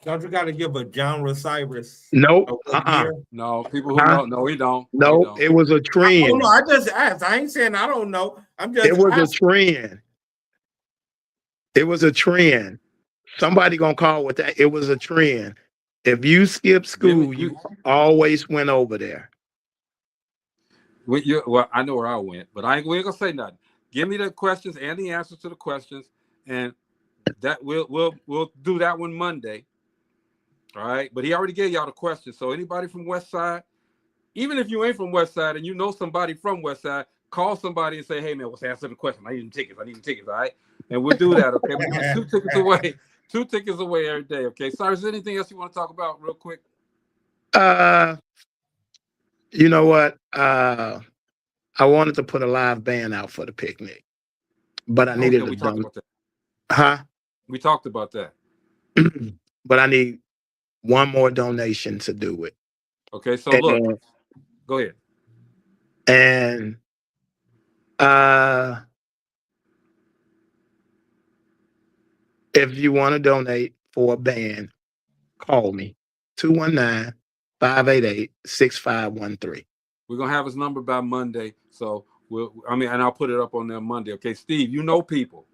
Don't you got to give a genre, Cyrus? Nope. No, people who know. No, we don't. No, it was a trend. Oh, no, I just asked. I ain't saying I don't know. I'm just. It was asking. a trend. It was a trend. Somebody gonna call with that. It was a trend. If you skip school, you always went over there. Well, I know where I went, but we ain't gonna say nothing. Give me the questions and the answers to the questions, and that we'll do that one Monday. All right, but he already gave y'all the questions. So anybody from West Side, even if you ain't from West Side and you know somebody from West Side, call somebody and say, "Hey man, what's the answer to the question? I need tickets. All right, and we'll do that. Okay, we get 2 tickets away. 2 tickets away every day. Okay, Cyrus, anything else you want to talk about real quick? You know what? I wanted to put a live band out for the picnic, but I needed to talked about that. We talked about that. But I need one more donation to do it. Okay, so look, go ahead. And if you want to donate for a band, call me 219-588-6513. We're gonna have his number by Monday, so and I'll put it up on there Monday. Okay, Steve, you know people.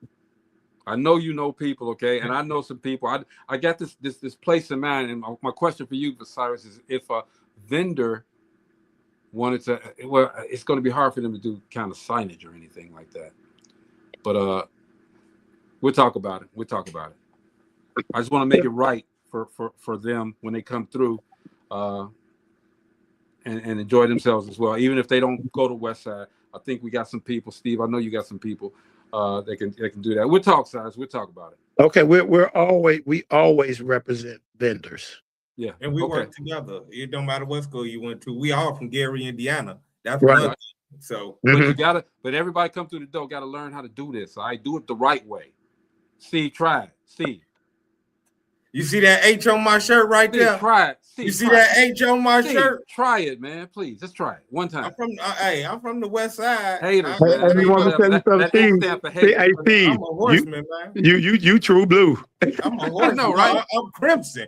I know you know people, okay, and I know some people. I got this place in mind, and my question for you, Cyrus, is if a vendor wanted to, well, it's going to be hard for them to do kind of signage or anything like that. But we'll talk about it. I just want to make it right for them when they come through, and enjoy themselves as well. Even if they don't go to West Side, I think we got some people. Steve, I know you got some people. They can do that. We'll talk, Cyrus. We'll talk about it. Okay, we always represent vendors. Yeah, and we work together. It don't matter what school you went to. We all from Gary, Indiana. That's right. So, but everybody come through the door got to learn how to do this. I do it the right way. See, try it. See. You see that H on my shirt right there? Try it. You see that H on my shirt? Try it, man. Please, just try it one time. I'm from the West Side. Haters, man. Hey, you want to tell you something, Steve? Hey, Steve, I'm a horseman, man. You true blue. I'm a horseman. I know, right? I'm crimson.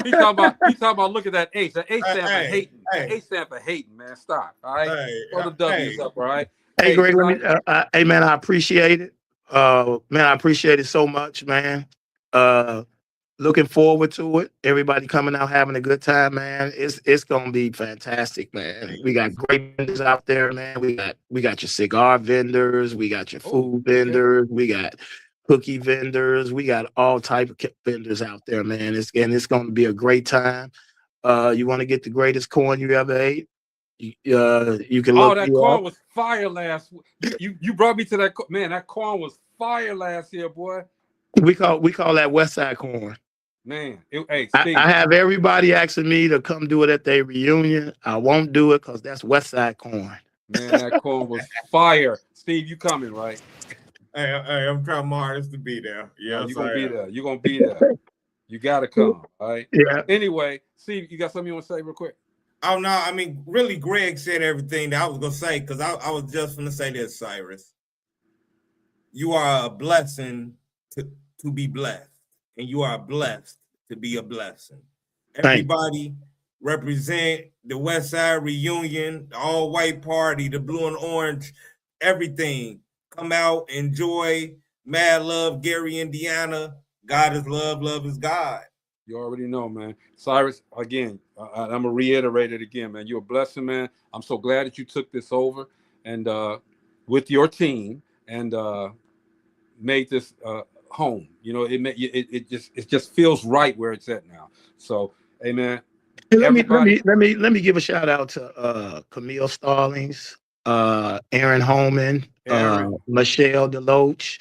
He talking about look at that H. The H stand for hating. The H stand for hating, man. Stop. All right. Throw the W's up, all right. Hey, Greg, hey, man, I appreciate it. Man, I appreciate it so much, man. Looking forward to it. Everybody coming out having a good time, man. It's gonna be fantastic, man. We got great vendors out there, man. We got your cigar vendors, we got your food vendors, we got cookie vendors, we got all type of vendors out there, man. It's gonna be a great time. You want to get the greatest corn you ever ate? You can look. That corn was fire last. You brought me to that man. That corn was fire last year, boy. We call that West Side corn. Man, I have everybody asking me to come do it at their reunion. I won't do it because that's West Side corn. Man, that corn was fire. Steve, you coming, right? Hey, I'm trying my hardest to be there. Yeah, you're gonna be there. You're gonna be there. You gotta come, all right? Yeah. Anyway, Steve, you got something you want to say real quick? Oh no, I mean, really, Greg said everything that I was gonna say because I was just gonna say this, Cyrus. You are a blessing to be blessed, and you are blessed to be a blessing. Everybody represent the West Side reunion, the all-white party, the blue and orange, everything. Come out, enjoy. Mad love, Gary, Indiana. God is love, love is God. You already know, man. Cyrus, again, I'm gonna reiterate it again, man. You're a blessing, man. I'm so glad that you took this over and with your team and made this home. You know, it just feels right where it's at now. So, hey, man. Let me give a shout out to Camille Stallings, Aaron Holman, Michelle Deloach,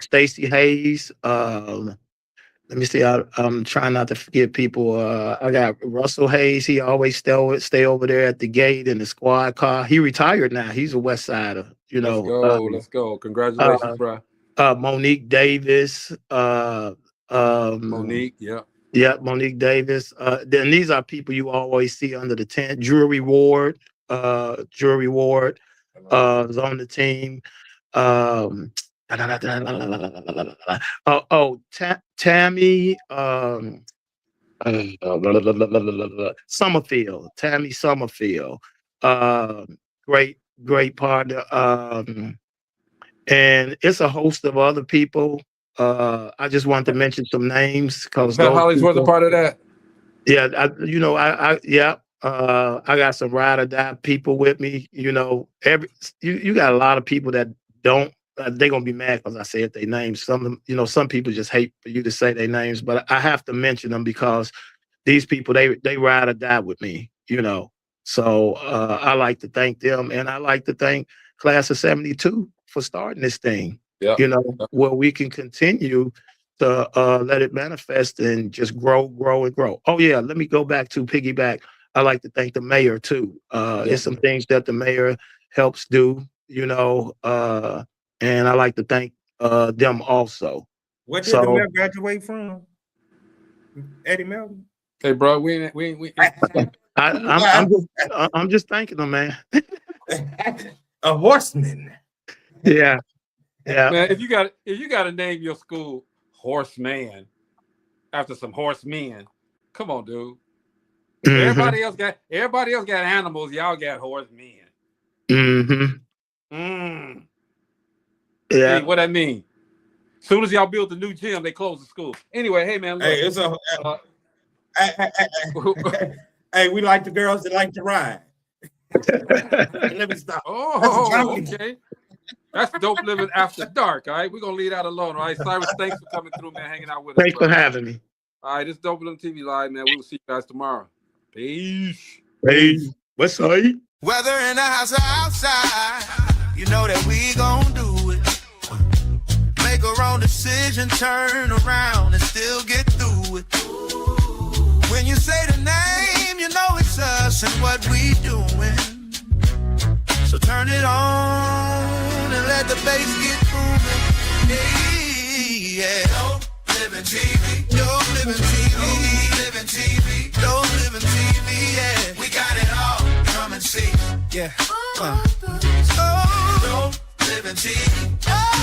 Stacy Hayes. Let me see. I'm trying not to forget people. I got Russell Hayes. He always stay over there at the gate in the squad car. He retired now. He's a West Sider. You know. Let's go. Congratulations, bro. Monique Davis. Monique, yeah. Yeah, Monique Davis. Then these are people you always see under the tent. Drury Ward. Drury Ward is on the team. Tammy Summerfield. Tammy Summerfield. Great partner. And it's a host of other people. I just wanted to mention some names because Hollingsworth a part of that. Yeah, I got some ride or die people with me. You know, you got a lot of people that don't. They're gonna be mad because I said their names. Some people just hate for you to say their names, but I have to mention them because these people they ride or die with me. You know, so I like to thank them, and I like to thank Class of '72 for starting this thing. Yeah. You know, where we can continue to let it manifest and just grow and grow. Oh yeah, let me go back to piggyback. I like to thank the mayor too. There's some things that the mayor helps do. You know. And I like to thank them also. What did the mayor graduate from? Eddie Melvin. Hey, bro, we I'm just thanking them, man. A horseman. Yeah. Man, if you got to name your school Horseman after some horsemen, come on, dude. Mm-hmm. Everybody else got animals. Y'all got horsemen. Mm-hmm. Yeah. See what I mean? As soon as y'all build the new gym, they close the school. Anyway, hey man, look, hey, it's hey, we like the girls that like to ride. Let me stop. Oh, okay. That's Dope Living After Dark. All right, we're gonna leave that alone. All right, Cyrus, thanks for coming through, man, hanging out with us. Thanks for having me. All right, this is DopelivenTV Live, man. We will see you guys tomorrow. Peace. What's up? Whether in the house or outside, you know that we gon' do it. Make a wrong decision, turn around and still get through it. When you say the name, you know it's us and what we doing. So turn it on and let the bass get booming. Yeah. Dope Living TV. Dope Living TV. Dope Living TV. Dope Living TV. Yeah. We got it all. Come and see. Yeah. Dope Living TV.